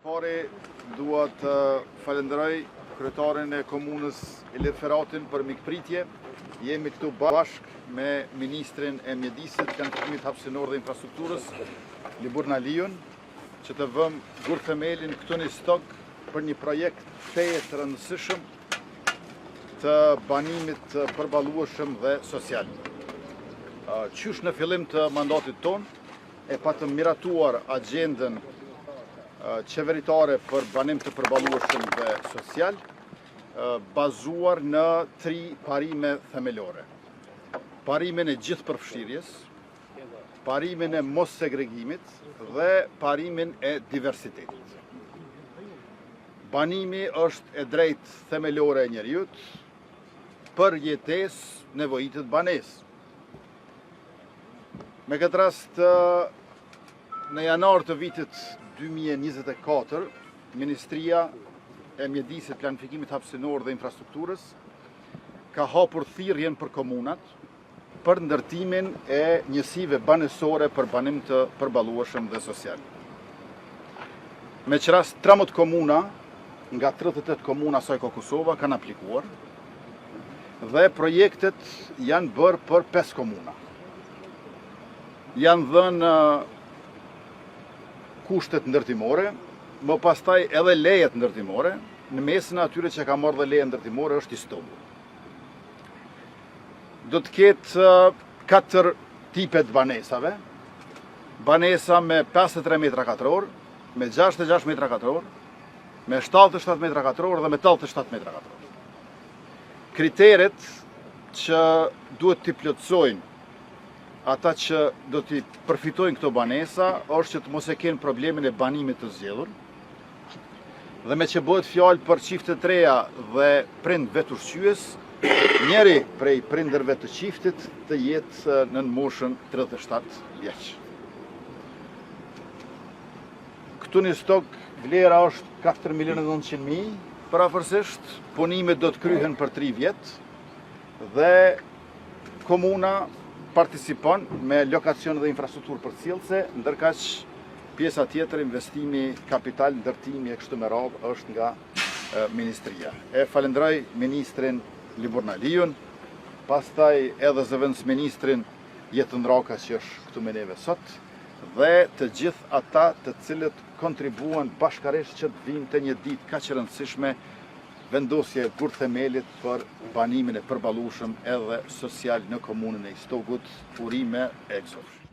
Pari dua të falenderoj kryetarin e komunës Ilir Feratin për mikpritje. Jemi këtu bashkë me ministrin e mjedisit, planifikimit hapësinor dhe infrastrukturës, Libur Naliun, që të vëmë gur themelin këtu në stok për një projekt feje të rëndësishëm të banimit të përballueshëm dhe social. Qysh në fillim të mandatit ton e pa të miratuar agjendën qeveritare për banim të përballueshëm dhe social, bazuar në 3 parime themelore. Parimin e gjithë përfshirjes, parimin e mos segregimit dhe parimin e diversitetit. Banimi është e drejtë themelore e njerëzit për jetesë nevojitet banesë. Me këtë rast, në janar të vitit 2024, Ministria e Mjedisit, Planifikimit Hapësinor dhe Infrastrukturës ka hapur thirrjen për komunat për ndërtimin e njësive banesore për banim të përballueshëm dhe social. Me që rast 13 komuna nga 38 komuna Sojko Kosova kanë aplikuar dhe projektet janë bërë për 5 komuna. Janë dhënë kushtet ndërtimore, më pastaj edhe lejet ndërtimore, në mesin atyre që ka marrë dhe leje ndërtimore është Istanbul. Do të ketë 4 tipet banesave, banesa me 53 metra katror, me 66 metra katror, me 77 metra katror dhe me 87 metra katror. Kriteret që duhet t'i plotësojnë ata që do t'i përfitojnë këto banesa është që të mos e kenë problemin e banimit të zgjedhur, dhe me që bëhet fjalë për çifte të reja dhe prind vetushqyes, njëri prej prindërve të çiftit të jetë në moshën 37 vjeç. Këtu në stok vlera është 4.900.000 parafërsisht, punimet do të kryhen për 3 vjet dhe komuna participon me lokacion dhe infrastrukturë përcjellëse, ndërkaq pjesa tjetër, investimi kapital, ndërtimi e kështu me radhë është nga ministria. E falenderoj ministrin Libur Naliun, pastaj edhe zëvendës ministrin Jetën Raka që është këtu me neve sot, dhe të gjithë ata të cilët kontribuan bashkarisht që të vinë të një ditë kaq e rëndësishme, vendosje gur themelit për banimin e përballueshëm edhe social në komunën e Istogut, urime e egzofsh.